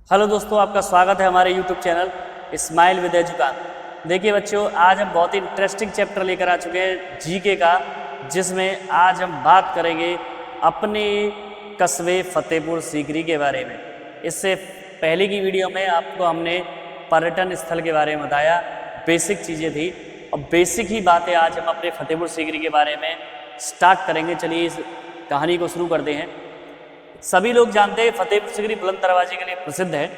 Hello दोस्तों, आपका स्वागत है हमारे यूट्यूब चैनल स्माइल विद एजुकान। देखिए बच्चों, आज हम बहुत ही इंटरेस्टिंग चैप्टर लेकर आ चुके हैं जीके का, जिसमें आज हम बात करेंगे अपने कस्बे फतेहपुर सीकरी के बारे में। इससे पहले की वीडियो में आपको हमने पर्यटन स्थल के बारे में बताया, बेसिक चीज़ें थी, और बेसिक ही बातें आज हम अपने फतेहपुर सीकरी के बारे में स्टार्ट करेंगे। चलिए इस कहानी को शुरू करते हैं। सभी लोग जानते हैं फतेहपुर सीकरी बुलंद दरवाजे के लिए प्रसिद्ध है,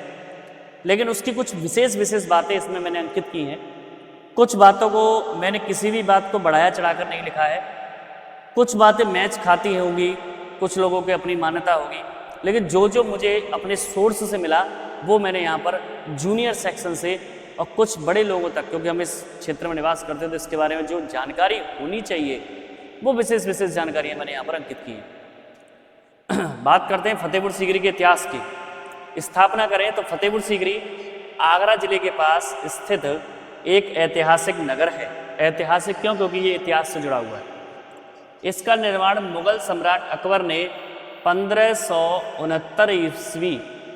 लेकिन उसकी कुछ विशेष बातें इसमें मैंने अंकित की हैं। कुछ बातों को मैंने किसी भी बात को बढ़ाया चढ़ाकर नहीं लिखा है। कुछ बातें मैच खाती होंगी, कुछ लोगों की अपनी मान्यता होगी, लेकिन जो मुझे अपने सोर्स से मिला वो मैंने यहाँ पर जूनियर सेक्शन से और कुछ बड़े लोगों तक, क्योंकि हम इस क्षेत्र में निवास करते हैं तो इसके बारे में जो जानकारी होनी चाहिए वो विशेष जानकारियाँ मैंने यहाँ पर अंकित की हैं। बात करते हैं फतेहपुर सीकरी के इतिहास की। स्थापना करें तो फतेहपुर सीकरी आगरा जिले के पास स्थित एक ऐतिहासिक नगर है। ऐतिहासिक क्यों? क्योंकि ये इतिहास से जुड़ा हुआ है। इसका निर्माण मुगल सम्राट अकबर ने 1569 ईस्वी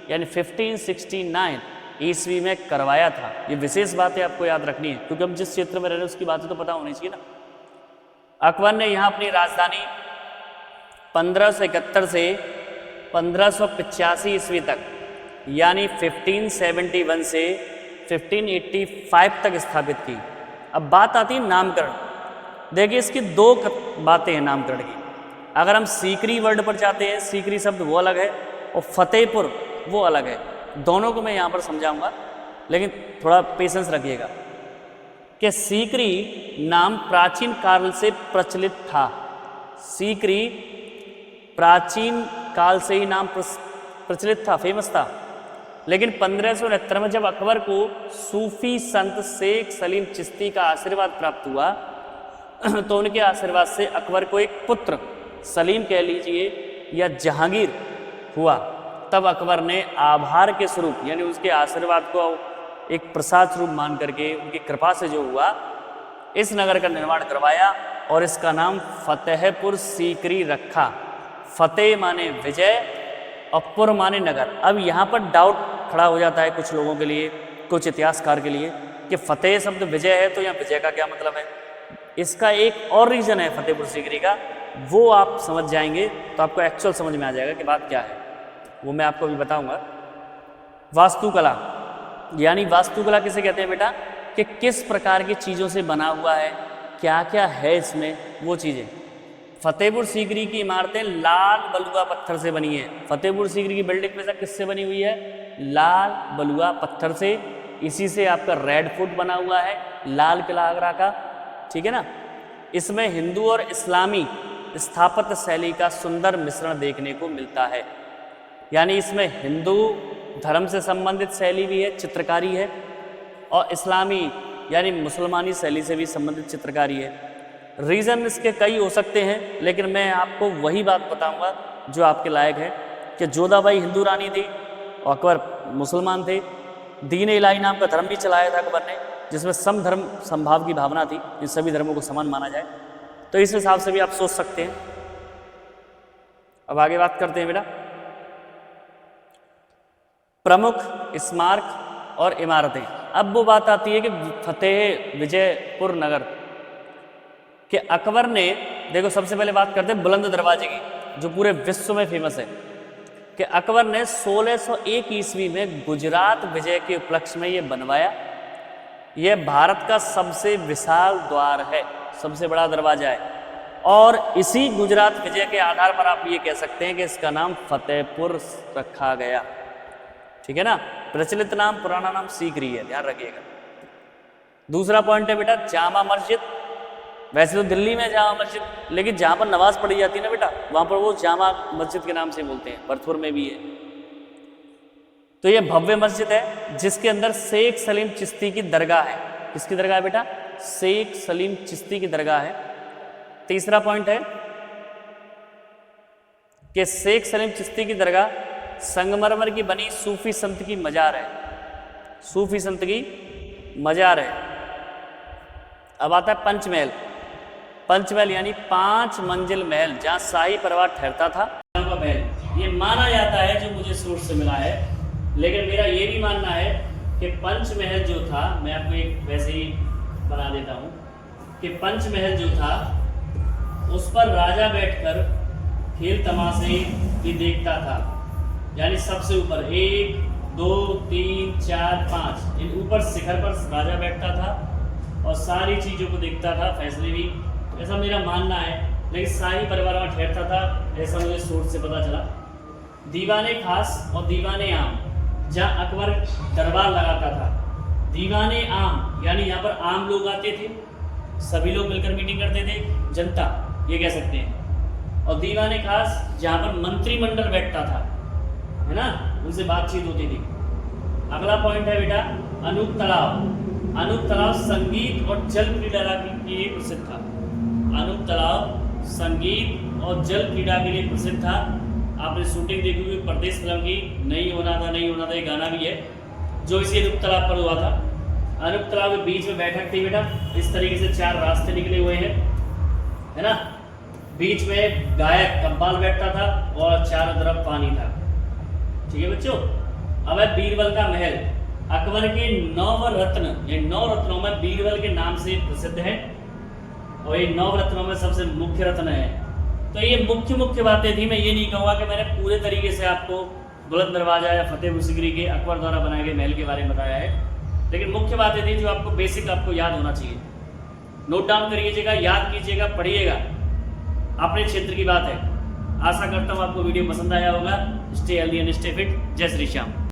यानी 1569 ईस्वी में करवाया था। ये विशेष बातें आपको याद रखनी है, क्योंकि हम जिस क्षेत्र में रह रहे हैं उसकी बातें तो पता होनी चाहिए ना। अकबर ने यहाँ अपनी राजधानी 1571 से 1585 ईस्वी तक यानी 1571 से 1585 तक स्थापित की। अब बात आती है नामकरण। देखिए इसकी दो बातें हैं नामकरण की। अगर हम सीकरी वर्ड पर जाते हैं, सीकरी शब्द वो अलग है और फतेहपुर वो अलग है। दोनों को मैं यहाँ पर समझाऊंगा, लेकिन थोड़ा पेशेंस रखिएगा कि सीकरी नाम प्राचीन काल से प्रचलित था। सीकरी प्राचीन काल से ही नाम प्रचलित था, फेमस था, लेकिन 1569 में जब अकबर को सूफी संत शेख सलीम चिश्ती का आशीर्वाद प्राप्त हुआ तो उनके आशीर्वाद से अकबर को एक पुत्र सलीम कह लीजिए या जहांगीर हुआ। तब अकबर ने आभार के स्वरूप यानी उसके आशीर्वाद को एक प्रसाद स्वरूप मान करके उनकी कृपा से जो हुआ, इस नगर का निर्माण करवाया और इसका नाम फतेहपुर सीकरी रखा। फतेह माने विजय और पुर माने नगर। अब यहाँ पर डाउट खड़ा हो जाता है कुछ लोगों के लिए, कुछ इतिहासकार के लिए, कि फतेह शब्द विजय है तो यहाँ विजय का क्या मतलब है। इसका एक और रीज़न है फतेहपुर सीकरी का, वो आप समझ जाएंगे तो आपको एक्चुअल समझ में आ जाएगा कि बात क्या है। वो मैं आपको अभी बताऊँगा। वास्तुकला यानी वास्तुकला किसे कहते हैं बेटा? कि किस प्रकार की चीज़ों से बना हुआ है, क्या क्या है इसमें, वो चीज़ें। फतेहपुर सीकरी की इमारतें लाल बलुआ पत्थर से बनी है। फतेहपुर सीकरी की बिल्डिंग में से किससे बनी हुई है? लाल बलुआ पत्थर से। इसी से आपका रेड फोर्ट बना हुआ है, लाल किला आगरा का, ठीक है ना। इसमें हिंदू और इस्लामी स्थापत्य शैली का सुंदर मिश्रण देखने को मिलता है। यानी इसमें हिंदू धर्म से संबंधित शैली भी है, चित्रकारी है, और इस्लामी यानी मुसलमानी शैली से भी संबंधित चित्रकारी है। रीज़न इसके कई हो सकते हैं, लेकिन मैं आपको वही बात बताऊंगा जो आपके लायक है कि जोधाबाई हिंदू रानी थी और अकबर मुसलमान थे। दीन इलाही नाम का धर्म भी चलाया था अकबर ने, जिसमें समधर्म समभाव की भावना थी, इन सभी धर्मों को समान माना जाए। तो इस हिसाब से भी आप सोच सकते हैं। अब आगे बात करते हैं बेटा प्रमुख स्मारक और इमारतें। अब वो बात आती है कि फतेह विजयपुर नगर कि अकबर ने, देखो सबसे पहले बात करते हैं बुलंद दरवाजे की, जो पूरे विश्व में फेमस है। कि अकबर ने 1601 ईस्वी में गुजरात विजय के उपलक्ष्य में ये बनवाया। यह भारत का सबसे विशाल द्वार है, सबसे बड़ा दरवाजा है, और इसी गुजरात विजय के आधार पर आप ये कह सकते हैं कि इसका नाम फतेहपुर रखा गया। ठीक है ना। प्रचलित नाम, पुराना नाम सीकरी है, ध्यान रखिएगा। दूसरा पॉइंट है बेटा जामा मस्जिद। वैसे तो दिल्ली में जामा मस्जिद, लेकिन जहाँ पर नमाज पढ़ी जाती है ना बेटा, वहाँ पर वो जामा मस्जिद के नाम से बोलते हैं। भरतपुर में भी है। तो ये भव्य मस्जिद है जिसके अंदर शेख सलीम चिश्ती की दरगाह है। किसकी दरगाह है बेटा? शेख सलीम चिश्ती की दरगाह है। तीसरा पॉइंट है कि शेख सलीम चिश्ती की दरगाह संगमरमर की बनी सूफी संत की मजार है। सूफी संत की मजार है। अब आता है पंचमहल। पंचमहल यानी 5 मंजिल महल, जहाँ शाही परिवार ठहरता था। महल ये माना जाता है, जो मुझे सोर्स से मिला है, लेकिन मेरा ये भी मानना है कि पंचमहल जो था, मैं आपको एक वैसे ही बना देता हूँ कि पंचमहल जो था उस पर राजा बैठकर खेल तमाशे भी देखता था, यानी सबसे ऊपर 1 2 3 4 5 इन ऊपर शिखर पर राजा बैठता था और सारी चीज़ों को देखता था, फैसले भी, ऐसा मेरा मानना है। लेकिन शाही परिवार में ठहरता था, ऐसा मुझे सोच से पता चला। दीवाने खास और दीवाने आम, जहाँ अकबर दरबार लगाता था, दीवाने आम यानी यहाँ पर आम लोग आते थे, सभी लोग मिलकर मीटिंग करते थे, जनता ये कह सकते हैं। और दीवाने खास जहाँ पर मंत्रिमंडल बैठता था, है ना, उनसे बातचीत होती थी। अगला पॉइंट है बेटा अनूप तालाब। अनूप तालाब संगीत और जल क्रीड़ा के लिए प्रसिद्ध था। अनूप तालाब संगीत और जल क्रीड़ा के लिए प्रसिद्ध था। आपने शूटिंग देखी हुई परदेश फिल्म की, नहीं होना था नहीं होना था, ये गाना भी है जो इसी अनूप तालाब पर हुआ था। अनूप तालाब के बीच में बैठक थी बेटा, इस तरीके से 4 रास्ते निकले हुए हैं, है ना। बीच में गायक कव्वाल बैठता था और चारों तरफ पानी था। ठीक है बच्चों। अब है बीरबल का महल। अकबर के 9 रत्न, ये 9 रत्नों में बीरबल के नाम से प्रसिद्ध है और ये 9 रत्नों में सबसे मुख्य रत्न है। तो ये मुख्य बातें थी। मैं ये नहीं कहूँगा कि मैंने पूरे तरीके से आपको बुलंद दरवाजा या फतेहपुर सीकरी के अकबर द्वारा बनाए गए महल के बारे में बताया है, लेकिन मुख्य बातें थी जो आपको बेसिक आपको याद होना चाहिए। नोट डाउन करिएगा, याद कीजिएगा, पढ़िएगा, अपने क्षेत्र की बात है। आशा करता हूँ आपको वीडियो पसंद आया होगा। Stay healthy and stay fit. जय श्री श्याम।